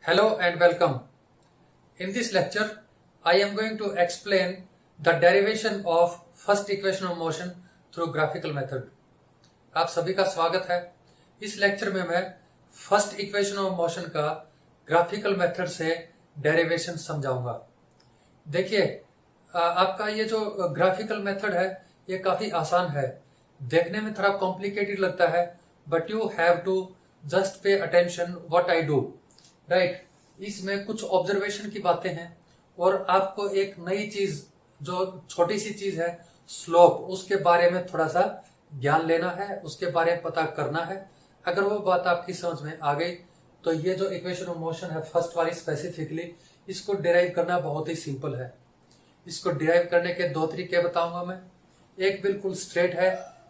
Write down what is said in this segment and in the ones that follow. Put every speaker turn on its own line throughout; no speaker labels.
Hello and welcome. In this lecture, I am going to explain the derivation of first equation of motion through graphical method. आप सभी का स्वागत है। इस lecture में मैं फर्स्ट इक्वेशन ऑफ मोशन का ग्राफिकल मेथड से डेरिवेशन समझाऊंगा। देखिए, आपका ये जो ग्राफिकल मेथड है ये काफी आसान है। देखने में थोड़ा कॉम्प्लिकेटेड लगता है, but you have to just pay attention what I do, right. इसमें कुछ ऑब्जर्वेशन की बातें हैं और आपको एक नई चीज, जो छोटी सी चीज है स्लोप, उसके बारे में थोड़ा सा ज्ञान लेना है, उसके बारे में पता करना है। अगर वो बात आपकी समझ में आ गई तो ये जो इक्वेशन ऑफ मोशन है फर्स्ट वाली स्पेसिफिकली, इसको डिराइव करना बहुत ही सिंपल है। इसको डिराइव करने के दो तरीके बताऊंगा मैं। एक बिल्कुल स्ट्रेट है,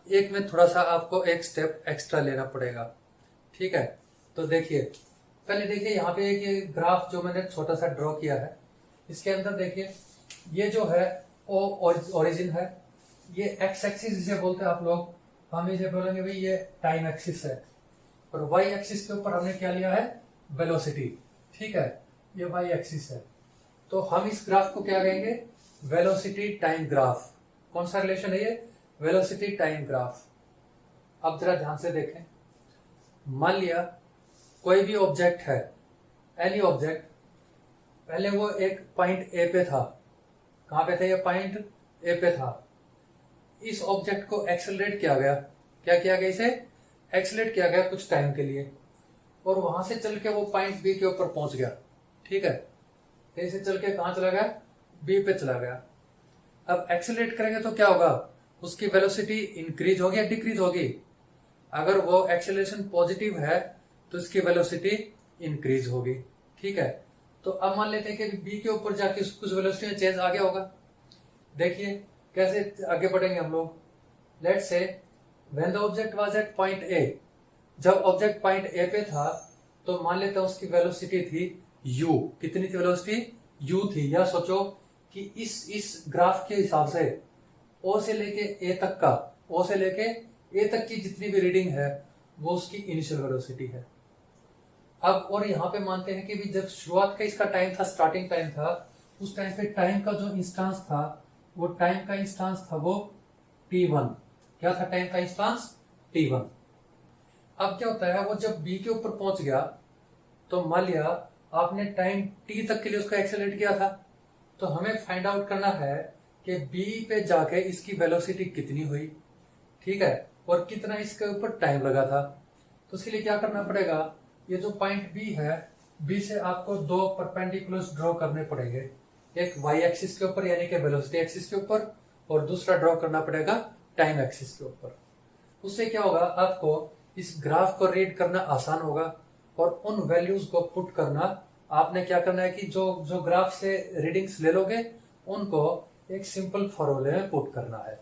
एक में थोड़ा सा आपको एक स्टेप एक्स्ट्रा लेना पड़ेगा। ठीक है, तो देखिए, पहले देखिए यहाँ पे एक ये ग्राफ जो मैंने छोटा सा ड्रॉ किया है, इसके अंदर देखिए ये जो है ओ ओरिजिन है, ये एक्स एक्सिस जिसे बोलते हैं आप लोग, हम इसे बोलेंगे भाई ये टाइम एक्सिस है, और वाई एक्सिस के ऊपर हमने क्या लिया है, वेलोसिटी। ठीक है, ये वाई एक्सिस है, तो हम इस ग्राफ को क्या कहेंगे, वेलोसिटी टाइम ग्राफ। कौन सा रिलेशन है ये, वेलोसिटी टाइम ग्राफ। अब जरा ध्यान से देखें, मान लिया कोई भी ऑब्जेक्ट है, एनी ऑब्जेक्ट, पहले वो एक पॉइंट ए पे था। कहां पे था ये, पॉइंट ए पे था। इस ऑब्जेक्ट को एक्सेलरेट किया गया, क्या किया गया, इसे एक्सेलरेट किया गया कुछ टाइम के लिए, और वहां से चल के वो पॉइंट बी के ऊपर पहुंच गया। ठीक है, ऐसे चल के कहां चला गया, बी पे चला गया। अब एक्सेलरेट करेंगे तो क्या होगा, उसकी वेलोसिटी इंक्रीज होगी या डिक्रीज होगी। अगर वो एक्सेलरेशन पॉजिटिव है तो इसकी वेलोसिटी इंक्रीज होगी। ठीक है, तो अब मान लेते हैं कि बी के ऊपर जाके कुछ वेलोसिटी में चेंज आ गया होगा। देखिए कैसे आगे बढ़ेंगे हम लोग। Let's say when the object was at point A, जब ऑब्जेक्ट पॉइंट ए पे था तो मान लेते हैं उसकी वेलोसिटी थी u। कितनी थी वेलोसिटी, u थी। या सोचो कि इस ग्राफ के हिसाब से ओ से लेके ए तक का, ओ से लेके ए तक की जितनी भी रीडिंग है वो उसकी इनिशियल वेलोसिटी है। अब और यहाँ पे मानते हैं कि भी जब शुरुआत का इसका टाइम था, स्टार्टिंग टाइम था, उस टाइम पे टाइम का जो इंस्टांस था, वो टाइम का इंस्टांस था वो t1। क्या था टाइम का इंस्टांस, t1। अब क्या होता है, वो जब b के ऊपर पहुंच गया तो मान लिया आपने टाइम t तक के लिए उसको एक्सेलरेट किया था, तो हमें फाइंड आउट करना है कि b पे जाके इसकी वेलोसिटी कितनी हुई। ठीक है, और कितना इसके ऊपर टाइम लगा था। तो उसके लिए क्या करना पड़ेगा, ये जो पॉइंट बी है, बी से आपको दो परपेंडिकुलर्स ड्रॉ करने पड़ेंगे, एक वाई एक्सिस के ऊपर यानी कि वेलोसिटी एक्सिस के ऊपर, और दूसरा ड्रॉ करना पड़ेगा टाइम एक्सिस के ऊपर। उससे क्या होगा, आपको इस ग्राफ को रीड करना आसान होगा, और उन वैल्यूज को पुट करना, आपने क्या करना है कि जो ग्राफ से रीडिंग्स ले लोगे उनको एक सिंपल फॉर्मूले में पुट करना है।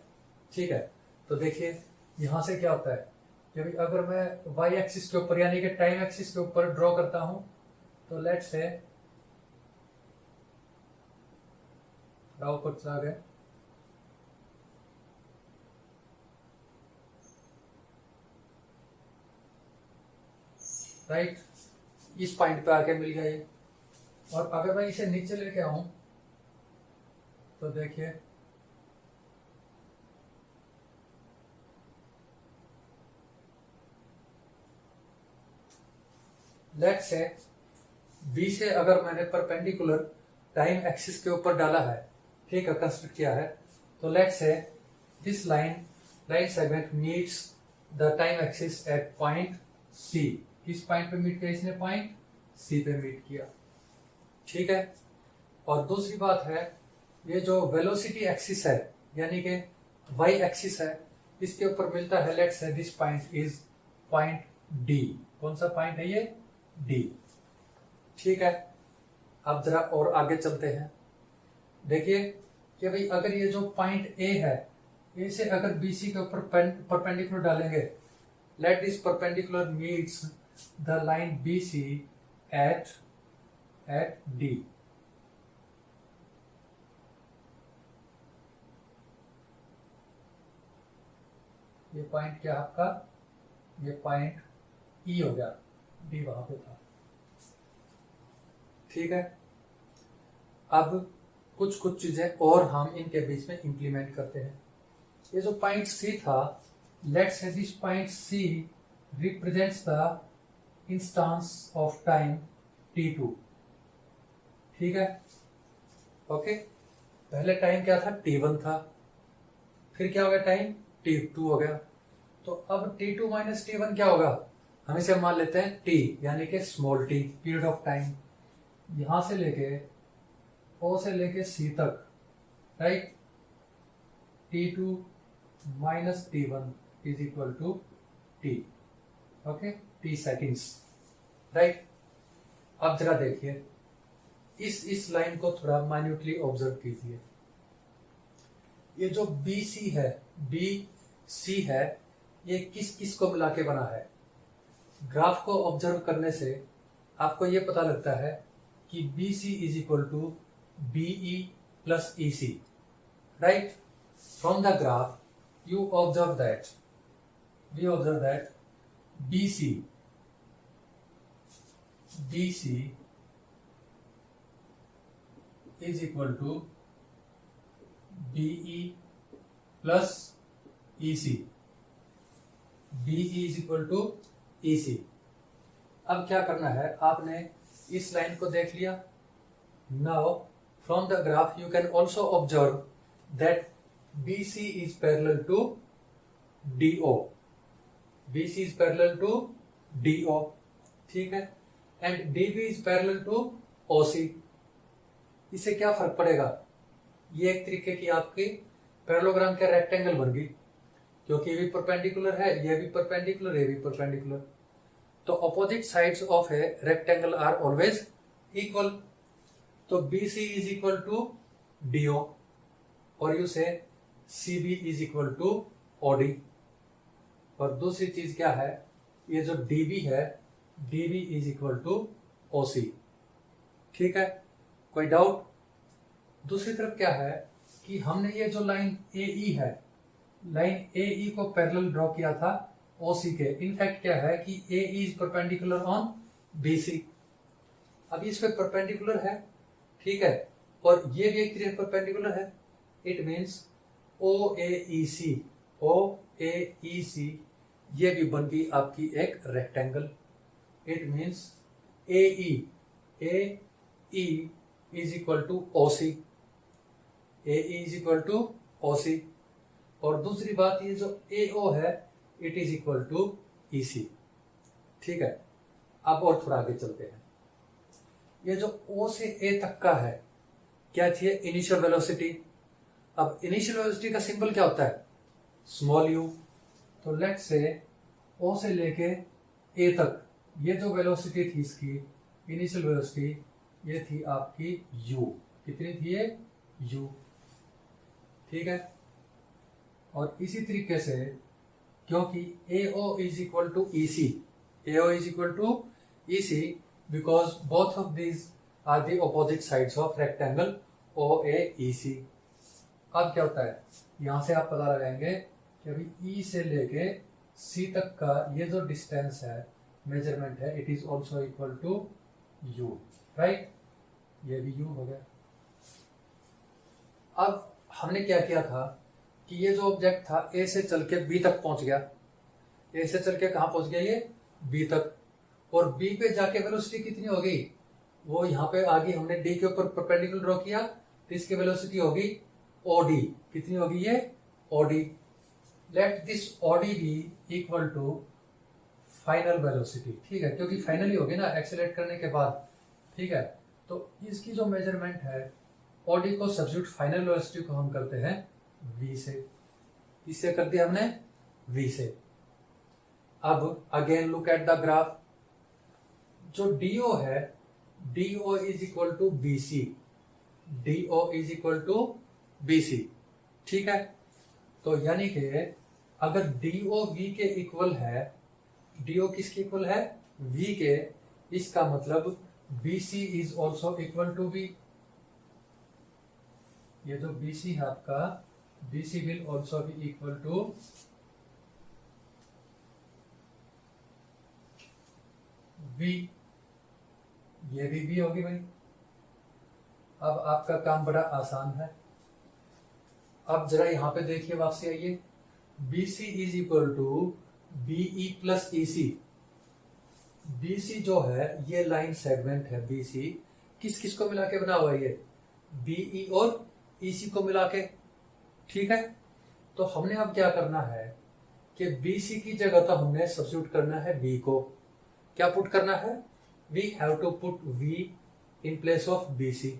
ठीक है, तो देखिए यहां से क्या होता है, जब अगर मैं वाई एक्सिस के ऊपर यानी कि टाइम एक्सिस के ऊपर ड्रॉ करता हूं, तो लेट्स से ऊपर चला गया, राइट, इस पॉइंट पे आके मिल गया ये। और अगर मैं इसे नीचे लेके आऊं तो देखिए लेट्स से बी से अगर मैंने परपेंडिकुलर टाइम एक्सिस के ऊपर डाला है, ठीक है, कंस्ट्रक्ट किया है, तो let's say this line segment meets the time axis at point C. किस पॉइंट पे मीट किया इसने, पॉइंट सी पे मीट किया। ठीक है, और दूसरी बात है, ये जो वेलोसिटी एक्सिस है यानी कि वाई एक्सिस है, इसके ऊपर मिलता है, let's say this point is point D. कौन सा पॉइंट है ये, डी। ठीक है, अब जरा और आगे चलते हैं। देखिए कि भाई अगर ये जो पॉइंट ए है, ए से अगर बीसी के ऊपर परपेंडिकुलर डालेंगे, let this perpendicular meets the line BC at D. ये पॉइंट क्या आपका, ये पॉइंट ई हो गया, डी वहां पे था। ठीक है। अब कुछ कुछ चीजें और हम इनके बीच में इंप्लीमेंट करते हैं। ये जो पॉइंट सी था, let's say this point C represents the instance of time t2, ठीक है। ओके, पहले टाइम क्या था, t1 था, फिर क्या हो गया, टाइम t2 हो गया। तो अब t2 माइनस t1 क्या होगा, हम इसे मान लेते हैं t, यानी कि small t, period of time, यहां से लेके o से लेके c तक, right. t2 minus t1 is equal to t, okay, t seconds, right. अब जरा देखिए, इस लाइन को थोड़ा माइन्यूटली ऑब्जर्व कीजिए। ये जो बी सी है, ये किस किस को मिला के बना है। ग्राफ को ऑब्जर्व करने से आपको ये पता लगता है कि B C is equal to BE plus E C, right. From the graph you observe that, we observe that BC is equal to BE plus EC, BE is equal to EC। अब क्या करना है, आपने इस line को देख लिया। Now from the graph you can also observe that BC is parallel to DO, BC is parallel to DO, ठीक है, and DB is parallel to OC। इससे क्या फर्क पड़ेगा, ये एक तरीके की आपकी पैरेललोग्राम के रेक्टेंगल बन गई, क्योंकि ये भी परपेंडिकुलर है, ये भी परपेंडिकुलर, ये भी परपेंडिकुलर। तो opposite sides of a rectangle are always equal. तो BC is equal to DO, और you say CB is equal to OD। और दूसरी चीज क्या है, ये जो DB है, DB is equal to OC, ठीक है, कोई डाउट। दूसरी तरफ क्या है कि हमने ये जो लाइन AE है, लाइन AE को पैरेलल ड्रॉ किया था OC के। इनफैक्ट क्या है कि AE is perpendicular on BC। अब इस पे परपेंडिकुलर है, ठीक है, और ये भी एक तरह परपेंडिकुलर है। इट मीन्स OAEC ये भी बन गई आपकी एक rectangle. It means AE is equal to OC, AE is equal to OC। और दूसरी बात, ये जो AO है, it is equal to EC, ठीक है। अब और थोड़ा आगे चलते हैं। ये जो O से A तक का है, क्या थी, इनिशियल वेलोसिटी। अब इनिशियल वेलोसिटी का सिंबल क्या होता है, स्मॉल u। तो लेट्स से O से लेके A तक ये जो वेलोसिटी थी इसकी, इनिशियल वेलोसिटी, ये थी आपकी u। कितनी थी ये, u, ठीक है। और इसी तरीके से, क्योंकि AO is equal to EC, AO is equal to EC because both of these are the opposite sides of rectangle OAEC। अब क्या होता है, यहां से आप पता लगाएंगे कि अभी E से लेके C तक का ये जो डिस्टेंस है, मेजरमेंट है, it is also equal to U, right. ये भी U हो गया। अब हमने क्या किया था कि ये जो ऑब्जेक्ट था A से चल के B तक पहुंच गया, A से चल के कहां पहुंच गया, ये B तक, और B पे जाके वेलोसिटी कितनी हो गई, वो यहाँ पे आ गई। हमने D के ऊपर परपेंडिकुलर ड्रॉ किया, तो इसकी वेलोसिटी होगी OD। कितनी होगी ये, OD। Let this OD be equal to final velocity, ठीक है, क्योंकि फाइनली होगी ना एक्सेलरेट करने के बाद, ठीक है। तो इसकी जो मेजरमेंट है, OD को सब्स्टिट्यूट फाइनल वेलोसिटी को हम करते हैं V से, इससे कर दिया हमने V से। अब again look at the graph. जो DO है, DO is equal to BC, DO is equal to BC, ठीक है। तो यानी कि अगर DO V के इक्वल है, DO किसके इक्वल है, V के, इसका मतलब BC is also equal to V। ये जो BC है आपका, BC will also be equal to V। ये भी V होगी भाई, अब आपका काम बड़ा आसान है। अब जरा यहां पे देखिए, वापसी आइए। BC is equal to BE plus EC। BC जो है ये लाइन सेगमेंट है। BC किस किस को मिला के बना हुआ है? ये BE और EC को मिला के। ठीक है, तो हमने अब क्या करना है कि BC की जगह तो हमने सब्स्टिट्यूट करना है V को। क्या पुट करना है? We have to put V in place of BC।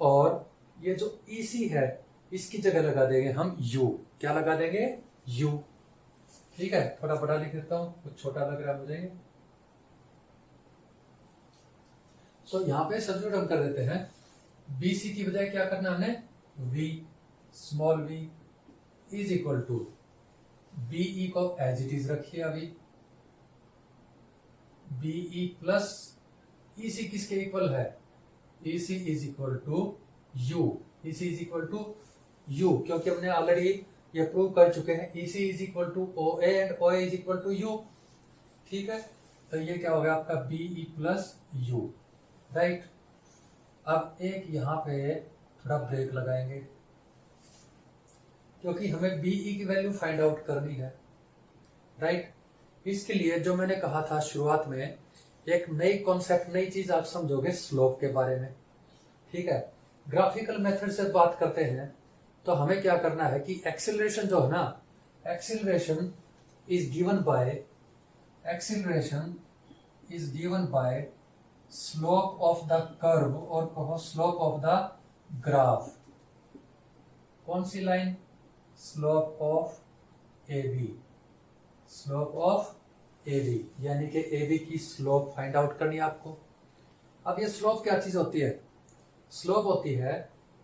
और ये जो EC है इसकी जगह लगा देंगे हम U। क्या लगा देंगे? U। ठीक है, थोड़ा बड़ा लिख देता हूं, कुछ छोटा लग रहा है मुझे। सो यहां पे सब्स्टिट्यूट हम कर देते हैं। BC की बजाय क्या करना हमने? V, small v is equal to BE को एज इट इज रखिए अभी। BE प्लस EC किसके इक्वल है? EC is equal to U। EC is equal to U, क्योंकि हमने ऑलरेडी ये प्रूव कर चुके हैं। EC is equal to OA and OA is equal to U। ठीक है, तो ये क्या हो गया आपका? BE plus U। राइट। अब एक यहां पे थोड़ा ब्रेक लगाएंगे, क्योंकि हमें BE की वैल्यू फाइंड आउट करनी है। राइट। इसके लिए जो मैंने कहा था शुरुआत में, एक नई कॉन्सेप्ट, नई चीज आप समझोगे स्लोप के बारे में। ठीक है, ग्राफिकल मेथड से बात करते हैं तो हमें क्या करना है कि एक्सेलरेशन जो है ना, acceleration is given by slope of the curve, और कहो स्लोप ऑफ द ग्राफ। कौन सी line? Slope of AB। Slope of AB यानी कि AB की स्लोप फाइंड आउट करनी है आपको। अब ये स्लोप क्या चीज होती है? स्लोप होती है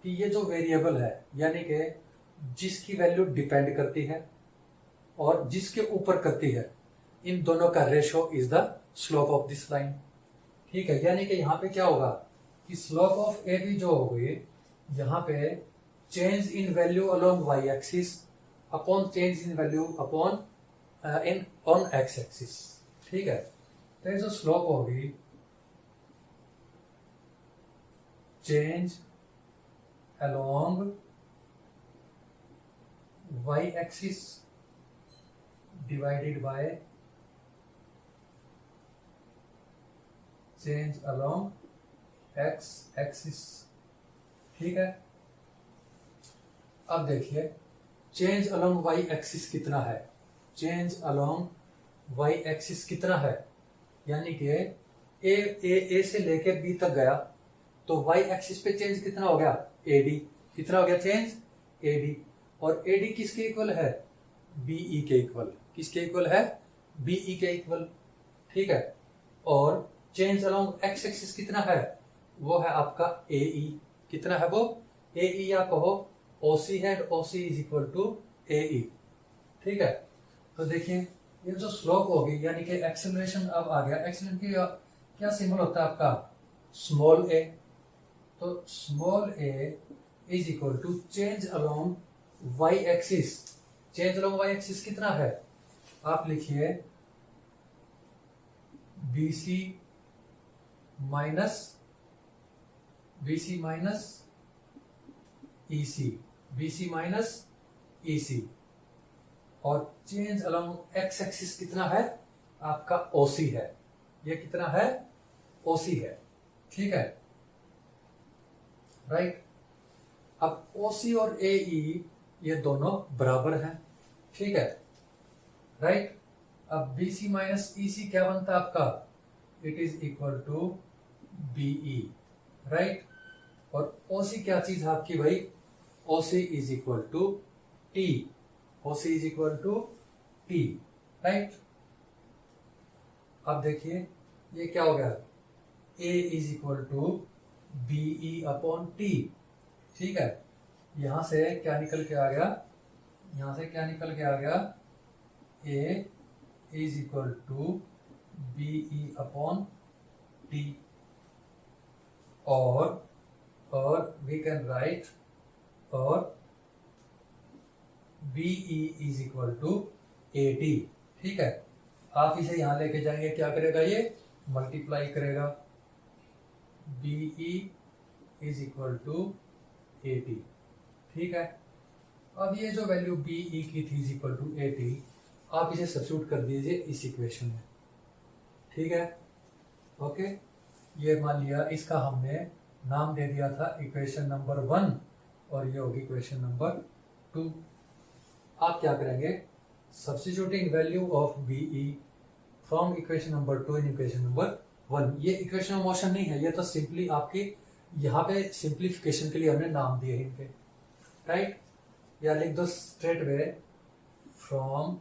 कि ये जो वेरिएबल है, यानी कि जिसकी वैल्यू डिपेंड करती है और जिसके ऊपर करती है, इन दोनों का ratio is the slope of this line. ठीक है, यानी कि यहाँ पे क्या होगा कि स्लोप ऑफ AB जो होगी, यहाँ पे change in value along y axis upon change in value upon on x axis. ठीक है, तो ये जो स्लोप होगी, change along y axis divided by change along x axis. ठीक है, अब देखिए चेंज अलोंग y एक्सिस कितना है? चेंज अलोंग y एक्सिस कितना है? यानी कि ए से लेकर बी तक गया तो y एक्सिस पे चेंज कितना हो गया? AD। कितना हो गया चेंज? AD। और AD किसके इक्वल है? BE के इक्वल। किसके इक्वल है? BE के इक्वल। ठीक है, और चेंज अलोंग x एक्सिस कितना है? वो है आपका AE। कितना है वो? AE, या कहो OC है, OC is equal to AE। ठीक है, तो देखिए ये जो स्लोप होगी, यानी कि एक्सेलरेशन अब आ गया। एक्सेलरेशन की क्या सिंबल होता है आपका? Small a। तो small a is equal to change along y axis. Change along y axis कितना है? आप लिखिए BC minus EC। BC minus EC। और चेंज अलोंग x एक्सिस कितना है? आपका OC है। ये कितना है? OC है। ठीक है, राइट। अब OC और AE ये दोनों बराबर हैं। ठीक है, राइट। अब BC माइनस EC क्या बनता है आपका? It is equal to BE। Right. और OC क्या चीज है आपकी भाई? OC is equal to T। OC is equal to T। Right. अब देखिए ये क्या हो गया? A is equal to BE upon T। ठीक है, यहां से क्या निकल के आ गया? यहां से क्या निकल के आ गया? A is equal to BE upon T। और वी कैन राइट और BE is equal to AT। ठीक है, आप इसे यहां लेके जाएंगे, क्या करेगा? ये मल्टीप्लाई करेगा। BE is equal to 80। ठीक है, अब ये जो वैल्यू बी ई की थी इज इक्वल टू 80, आप इसे सब्स्टिट्यूट कर दीजिए इस इक्वेशन में। ठीक है, ओके, ये मान लिया, इसका हमने नाम दे दिया था इक्वेशन नंबर 1 और ये होगी इक्वेशन नंबर 2। आप क्या करेंगे, substituting value of B E from equation number 2 in equation number 1। ये इक्वेशन ऑफ मोशन नहीं है, ये तो सिंपली आपकी यहाँ पे सिंप्लीफिकेशन के लिए हमने नाम दिए हैं इनके, राइट। या लिख दो स्ट्रेट वे, फ्रॉम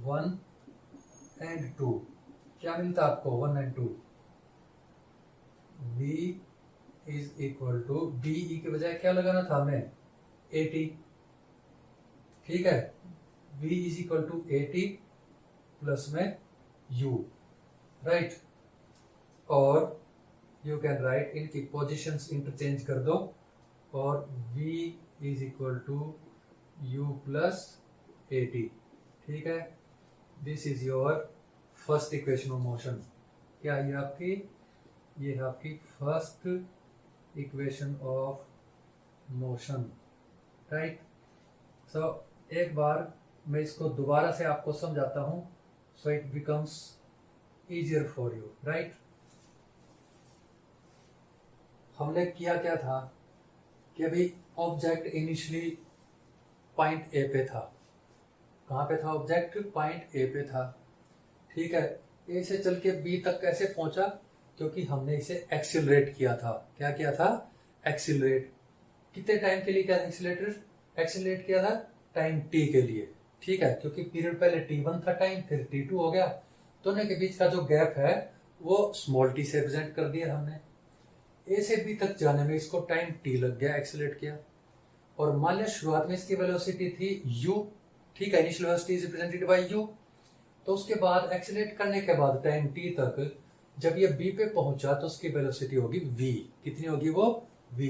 1 एंड 2 क्या मिलता है आपको, 1 and 2, v is equal to B E के बजाय क्या लगाना था हमें, 80। ठीक है, v is equal to 80 plus में u, राइट। और यू कैन राइट, इनकी पोजीशंस इंटरचेंज कर दो और v is equal to u plus 80। ठीक है, this is your first equation of motion. क्या ये आपकी, ये है आपकी first equation of motion, right. So एक बार मैं इसको दोबारा से आपको समझाता हूं, so it becomes easier for you, right. हमने किया क्या था कि अभी ऑब्जेक्ट इनिशियली पॉइंट ए पे था। कहाँ पे था ऑब्जेक्ट, पॉइंट ए पे था। ठीक है, ए से चल के बी तक कैसे पहुंचा, क्योंकि हमने इसे एक्सिलरेट किया था। क्या किया था, एक्सिलरेट। कितने टाइम के लिए क्या एक्सिलरेट किया था, टाइम टी के लिए। ठीक है, क्योंकि पीरियड पहले t1 था टाइम, फिर t2 हो गया, दोनों के बीच का जो गैप है वो स्मॉल टी से रिप्रेजेंट कर दिया हमने। ए से बी तक जाने में इसको टाइम टी लग गया, एक्सिलरेट किया। और मान लिया शुरुआत में इसकी वेलोसिटी थी u, ठीक है, initial velocity is represented bye u। तो उसके बाद एक्सिलरेट करने के बाद टाइम t तक जब ये b पे पहुंचा तो उसकी वेलोसिटी होगी v। कितनी होगी वो, v।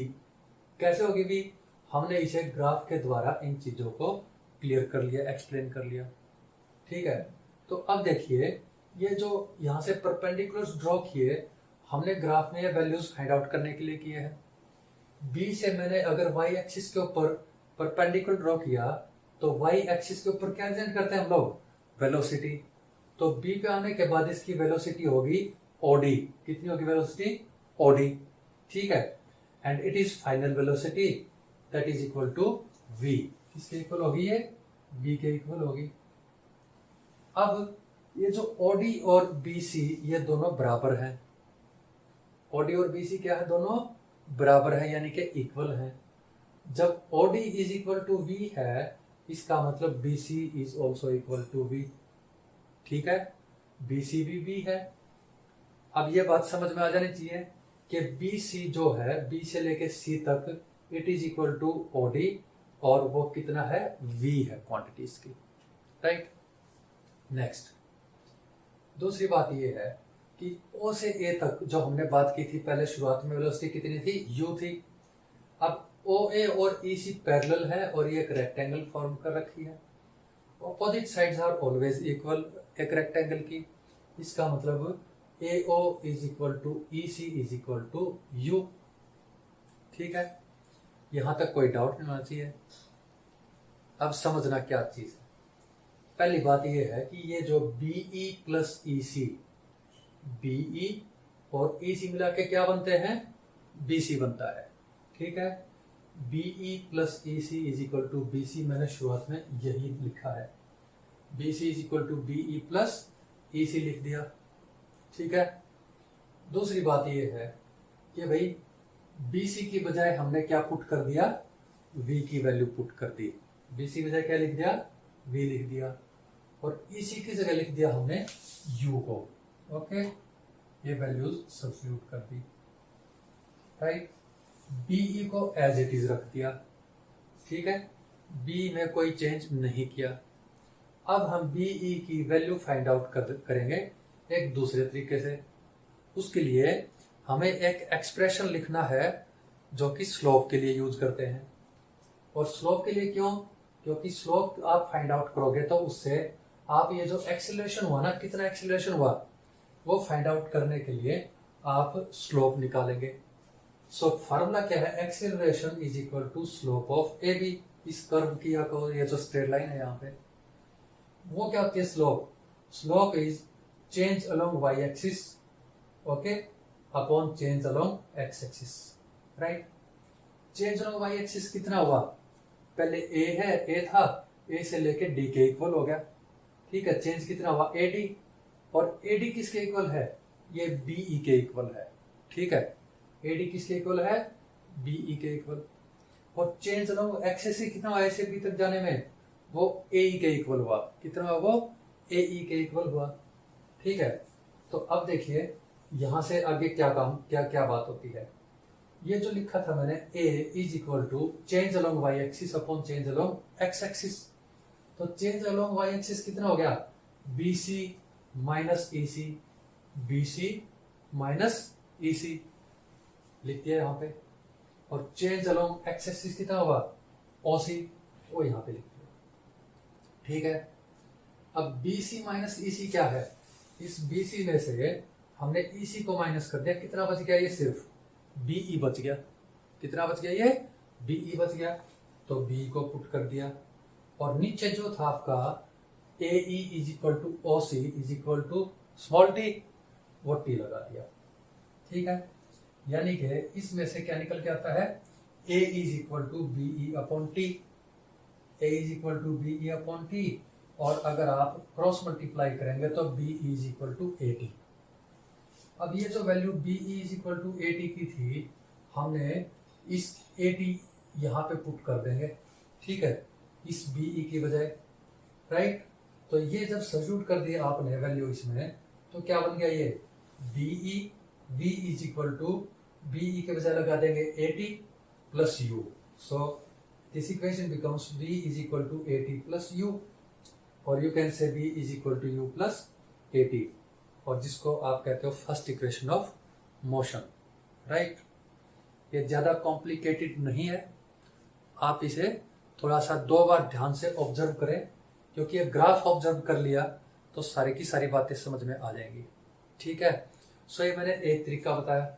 कैसे होगी v, हमने इसे ग्राफ के द्वारा इन चीजों को क्लियर कर लिया, एक्सप्लेन कर लिया। ठीक है, तो अब देखिए ये जो यहां से परपेंडिकुलर्स ड्रॉ किए हमने ग्राफ में, ये वैल्यूज फाइंड आउट करने के लिए किए हैं। b से मैंने अगर y एक्सिस के ऊपर परपेंडिकुलर ड्रॉ किया तो y एक्सिस के ऊपर क्या रिप्रेजेंट करते हैं हम लोग, वेलोसिटी। तो b पे आने के बाद इसकी वेलोसिटी होगी ओडी। कितनी होगी वेलोसिटी, ओडी। ठीक है, and it is final velocity that is equal to v। किसके इक्वल होगी ये, v के इक्वल होगी। अब ये जो ओडी और bc ये दोनों बराबर हैं। ओडी और bc क्या है, दोनों बराबर है, यानी कि इक्वल है। जब OD is equal to v है, इसका मतलब bc is also equal to v। ठीक है, bc भी v है। अब ये बात समझ में आ जानी चाहिए कि bc जो है, b से लेके c तक it is equal to OD, और वो कितना है, v है क्वांटिटीज की, राइट। नेक्स्ट दूसरी बात ये है कि o से a तक जो हमने बात की थी पहले, शुरुआत में वेलोसिटी कितनी थी, u थी। अब OA और EC पैरेलल है और ये एक रेक्टेंगल फॉर्म कर रखी है। Opposite sides are always equal एक रेक्टेंगल की। इसका मतलब AO is equal to EC is equal to U। ठीक है, यहां तक कोई डाउट नहीं होना चाहिए। अब समझना क्या चीज है। पहली बात यह है कि ये जो BE प्लस EC, BE और EC मिला के क्या बनते हैं, BC बनता है। ठीक है, BE plus EC is equal to BC, मैंने शुरुआत में यही लिखा है। BC is equal to BE plus EC लिख दिया। ठीक है, दूसरी बात यह है कि भाई BC की बजाय हमने क्या पुट कर दिया, V की वैल्यू पुट कर दी। BC की बजाय क्या लिख दिया, V लिख दिया, और EC की जगह लिख दिया हमने U को। ओके, ये वैल्यूज सब्स्टिट्यूट कर दी, राइट। BE को एज इट इज रख दिया। ठीक है, B में कोई चेंज नहीं किया। अब हम BE की वैल्यू फाइंड आउट करेंगे एक दूसरे तरीके से। उसके लिए हमें एक एक्सप्रेशन लिखना है जो कि स्लोप के लिए यूज करते हैं। और स्लोप के लिए क्यों, क्योंकि स्लोप आप फाइंड आउट करोगे तो उससे आप ये जो एक्सीलरेशन हुआ ना, कितना एक्सीलरेशन हुआ, वो फाइंड आउट करने के लिए आप स्लोप निकालेंगे। सो फार्मूला क्या है, acceleration is equal to slope of A B. इस कर्व की या को ये जो स्ट्रेट लाइन है यहाँ पे, वो क्या होती है slope. Slope is change along Y axis, okay, upon change along X axis, right. Change along Y axis कितना हुआ, पहले ए है, ए था, ए से लेके डी के इक्वल हो गया, ठीक है। चेंज कितना हुआ, ए डी, और ए डी किसके इक्वल है, ये बीई के इक्वल है, ठीक है। ए डी किसके इक्वल है, बीई के इक्वल। और चेंज अलोंग एक्सिस कितना हुआ, ए से बी तक जाने में, वो ए के इक्वल हुआ, कितना हुआ, वो ए के इक्वल हुआ, ठीक है। तो अब देखिए यहां से आगे क्या काम, क्या क्या बात होती है। ये जो लिखा था मैंने, A is equal to change along Y axis upon change along X axis. तो चेंज अलोंग वाई एक्सिस कितना हो गया, B C minus E C, B C minus E C लिख दिया यहाँ पे। और चेंज अलोंग एक्स एक्सिस कितना होगा, ओ सी, वो यहाँ पे लिख दिया, ठीक है। अब बी सी माइनस ई सी क्या है, इस बी सी में से हमने ई सी को माइनस कर दिया, कितना बच गया, ये सिर्फ बीई बच गया, कितना बच गया, ये बीई बच गया। तो बी को पुट कर दिया, और नीचे जो था आपका A is equal to O C is equal to small T, वो टी लगा दिया, ठीक है। यानी कि इसमें से क्या निकल के आता है, A is equal to V upon T, A is equal to V upon T, और अगर आप क्रॉस मल्टीप्लाई करेंगे तो V is equal to A T. अब ये जो value V is equal to A T की थी, हमने इस ए टी यहाँ पे पुट कर देंगे, ठीक है, इस बीई की बजाय, राइट। तो ये जब सब्स्टिट्यूट कर दिया आपने वैल्यू इसमें, तो क्या बन गया, ये V, V is equal to V के बजाय लगा देंगे A T plus U. So this equation becomes V is equal to A T plus U, और you can say V is equal to U plus A T, और जिसको आप कहते हो first equation of motion, right. ये ज्यादा complicated नहीं है, आप इसे थोड़ा सा 2 बार ध्यान से ऑब्जर्व करें, क्योंकि ये ग्राफ ऑब्जर्व कर लिया तो सारी की सारी बातें समझ में आ जाएंगी, ठीक है। सो ये मैंने एक तरीका बताया।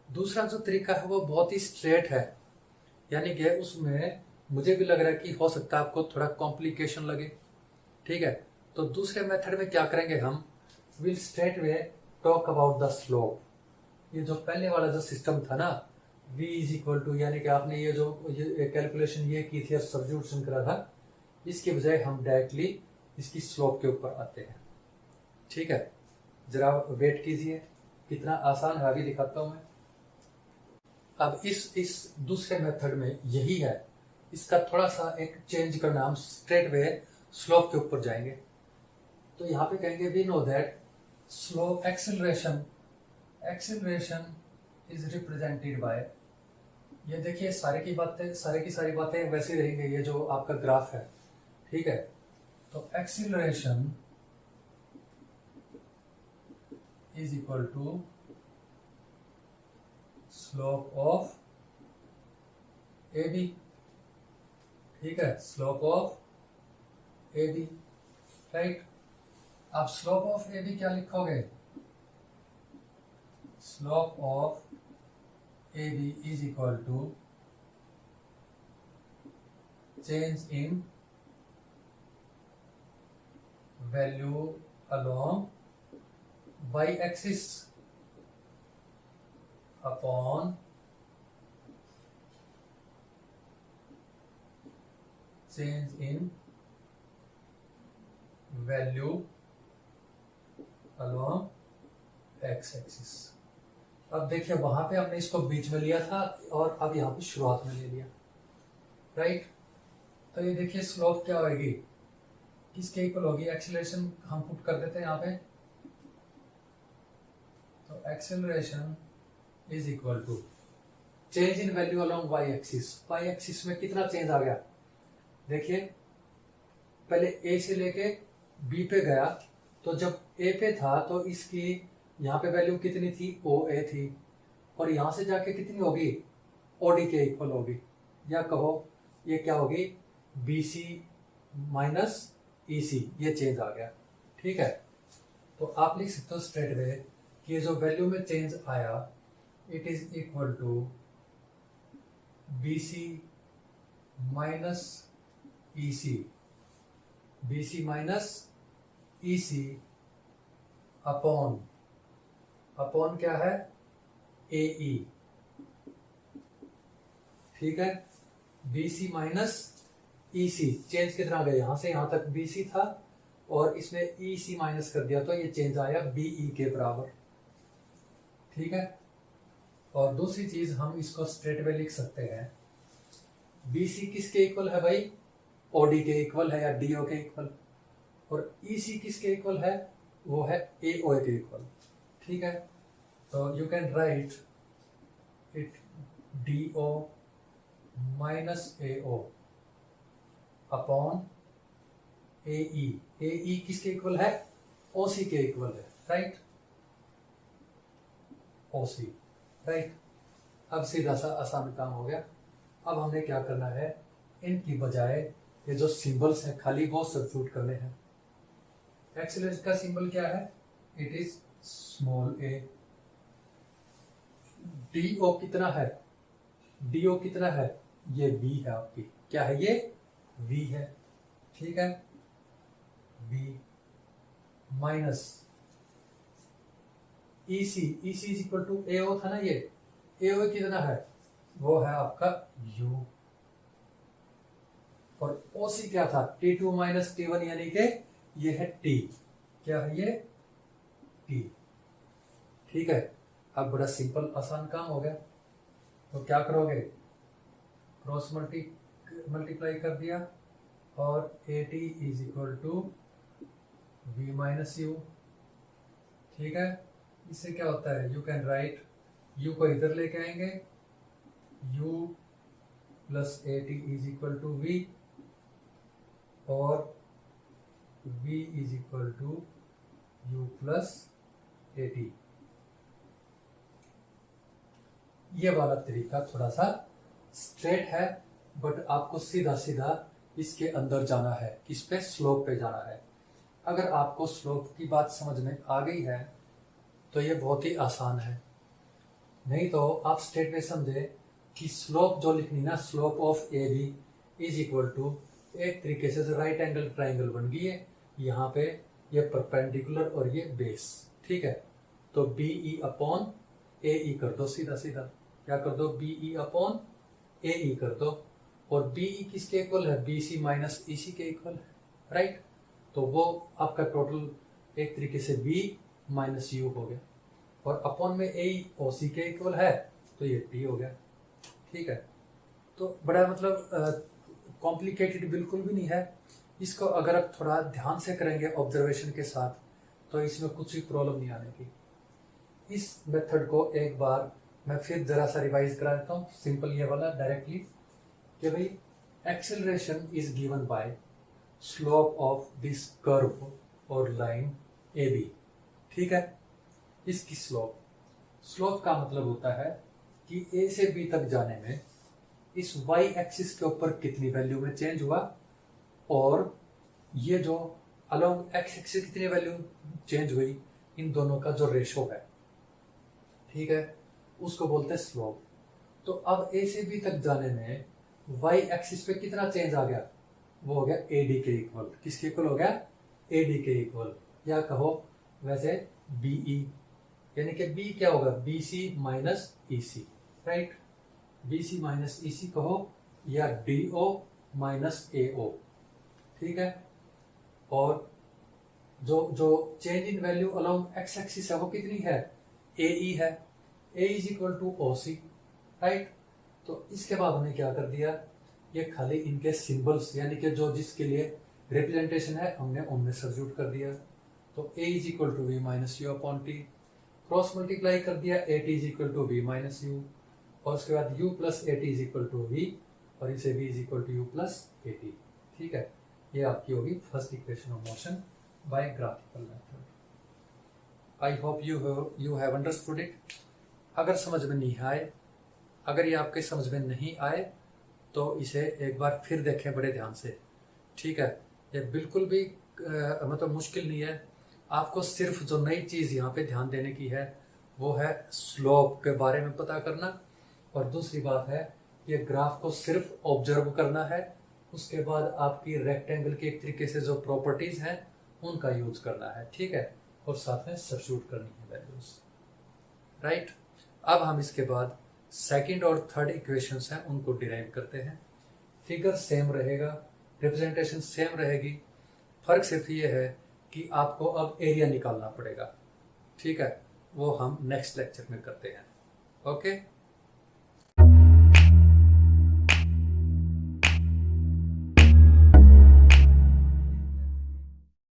दूसरा जो तरीका है वो बहुत ही स्ट्रेट है, यानी कि उसमें मुझे भी लग रहा है कि हो सकता है आपको थोड़ा कॉम्प्लिकेशन लगे, ठीक है। तो दूसरे मेथड में क्या करेंगे, हम will straight way talk about the slope. ये जो पहले वाला जो सिस्टम था ना, v इज इक्वल टू, यानी कि आपने ये जो कैलकुलेशन ये की थी और सब्स्टिट्यूशन करा था, इसके बजाय हम डायरेक्टली इसकी स्लोप के ऊपर आते हैं, ठीक है। जरा वेट कीजिए, कितना आसान है, अभी दिखाता हूं मैं। अब इस दूसरे मेथड में यही है, इसका थोड़ा सा एक चेंज करना, हम स्ट्रेट वे स्लोप के ऊपर जाएंगे। तो यहाँ पे कहेंगे we know that slope acceleration is represented by, ये देखिए सारी की सारी बातें वैसे रहेंगे, ये जो आपका ग्राफ है, ठीक है। तो acceleration is equal to slope of A B, ठीक है, slope of A B, right. आप स्लोप ऑफ ए बी क्या लिखोगे, slope of A B is equal to change in value along Y axis upon change in value along X axis. अब देखिए वहां पे हमने इसको बीच में लिया था और अब यहाँ पे शुरुआत में ले लिया, राइट। तो ये देखिए स्लोप क्या होगी, किसके इक्वल होगी, एक्सेलरेशन हम पुट कर देते हैं यहाँ पे। तो acceleration is equal to change in value along Y axis. Y axis में कितना चेंज आ गया, देखिए पहले ए से लेके बी पे गया, तो जब ए पे था तो इसकी यहाँ पे वैल्यू कितनी थी, ओ ए थी, और यहां से जाके कितनी होगी, ओ डी के इक्वल होगी, या कहो ये क्या होगी, बी सी माइनस ई सी, ये चेंज आ गया, ठीक है। तो आप लिख सकते हो स्ट्रेट वे कि ये जो वैल्यू में चेंज आया it is equal to BC minus EC, BC minus EC upon क्या है AE, ठीक है। BC माइनस EC चेंज कितना गया, यहां से यहां तक BC था और इसने EC माइनस कर दिया तो ये चेंज आया BE के बराबर, ठीक है। और दूसरी चीज हम इसको स्ट्रेट वे लिख सकते हैं, BC किसके इक्वल है भाई, OD के इक्वल है या DO के इक्वल, और EC किसके इक्वल है, वो है AO के इक्वल, ठीक है। तो you can right it DO minus AO upon AE किसके इक्वल है, OC के इक्वल है, राइट, OC, राइट। अब सीधा सा आसान काम हो गया। अब हमने क्या करना है, इनकी बजाय ये जो सिंबल्स हैं खाली वो सब्स्टिट्यूट करने हैं। एक्सीलरेशन का सिंबल क्या है, it is small a। DO कितना है, DO कितना है, ये V है आपकी, क्या है ये V है, ठीक है। V minus EC is equal to AO था ना, ये AO कितना है, वो है आपका U, और OC क्या था, T2 माइनस T1 यानी कि ये है T, क्या है ये T, ठीक है। अब बड़ा सिंपल आसान काम हो गया। तो क्या करोगे, क्रॉस मल्टीप्लाई कर दिया और AT is equal to V minus U, ठीक है। इससे क्या होता है, यू कैन राइट, U को इधर लेके आएंगे, U plus AT is equal to V और V is equal to U plus AT। ये वाला तरीका थोड़ा सा स्ट्रेट है, बट आपको सीधा सीधा इसके अंदर जाना है, किस पे, स्लोप पे जाना है। अगर आपको स्लोप की बात समझ में आ गई है तो ये बहुत ही आसान है, नहीं तो आप स्ट्रेट में समझे कि स्लोप जो लिखनी ना, slope of AB is equal to, एक तरीके से राइट एंगल ट्राइंगल बन गई है, यहाँ पे ये परपेंडिकुलर और ये बेस, ठीक है। तो BE अपॉन AE कर दो, सीधा सीधा क्या कर दो, BE अपॉन AE कर दो, और BE किसके इक्वल है, BC माइनस EC के इक्वल है, राइट। तो वो आपका टोटल एक तरीके से B माइनस U हो गया, और अपॉन में AE OC के इक्वल है तो ये T हो गया, ठीक है। तो बड़ा मतलब कॉम्प्लिकेटेड बिल्कुल भी नहीं है, इसको अगर आप थोड़ा ध्यान से करेंगे ऑब्जर्वेशन के साथ तो इसमें कुछ भी प्रॉब्लम नहीं आने की। इस मेथड को एक बार मैं फिर जरा सा रिवाइज करा देता हूँ, सिंपल ये वाला डायरेक्टली, कि भाई acceleration is given by slope of this curve और लाइन AB, ठीक है। इसकी स्लोप का मतलब होता है कि A से B तक जाने में इस y एक्सिस के ऊपर कितनी वैल्यू में चेंज हुआ, और ये जो अलोंग x एक्सिस कितनी वैल्यू चेंज हुई, इन दोनों का जो रेशो है, ठीक है, उसको बोलते हैं स्लोप। तो अब A से B तक जाने में y एक्सिस पे कितना चेंज आ गया, वो हो गया AD के इक्वल, किसके इक्वल हो गया, AD के इक्वल, या कहो वैसे BE, यानी कि B क्या होगा, BC minus EC, right, BC minus EC कहो, या DO माइनस AO, ठीक है। और जो change in value along x axis है वो कितनी है, AE है, A is equal to OC, right. तो इसके बाद हमने क्या कर दिया, ये खाली इनके सिंबल्स यानी कि जो जिसके लिए रिप्रेजेंटेशन है हमने उनमें सब्स्टिट्यूट कर दिया। तो A is equal to V minus U upon T, cross multiply कर दिया, AT is equal to V minus U, और उसके बाद U plus AT is equal to V, और इसे V is equal to U plus AT, ठीक है। ये आपकी होगी first equation of motion by graphical method. I hope you have understood it. अगर समझ में नहीं आए, अगर ये आपके समझ में नहीं आए तो इसे एक बार फिर देखें बड़े ध्यान से, ठीक है। ये बिल्कुल भी मतलब मुश्किल नहीं है, आपको सिर्फ जो नई चीज यहाँ पे ध्यान देने की है वो है स्लोप के बारे में पता करना, और दूसरी बात है ये ग्राफ को सिर्फ ऑब्जर्व करना है। उसके बाद आपकी रेक्टेंगल की एक तरीके से जो प्रॉपर्टीज हैं उनका यूज करना है, ठीक है, और साथ में सब्स्टिट्यूट करनी है वैल्यूज, राइट। अब हम इसके बाद सेकंड और थर्ड इक्वेशंस हैं उनको डिराइव करते हैं। फिगर सेम रहेगा, रिप्रेजेंटेशन सेम रहेगी, फर्क सिर्फ ये है कि आपको अब एरिया निकालना पड़ेगा, ठीक है, वो हम नेक्स्ट लेक्चर में करते हैं। ओके।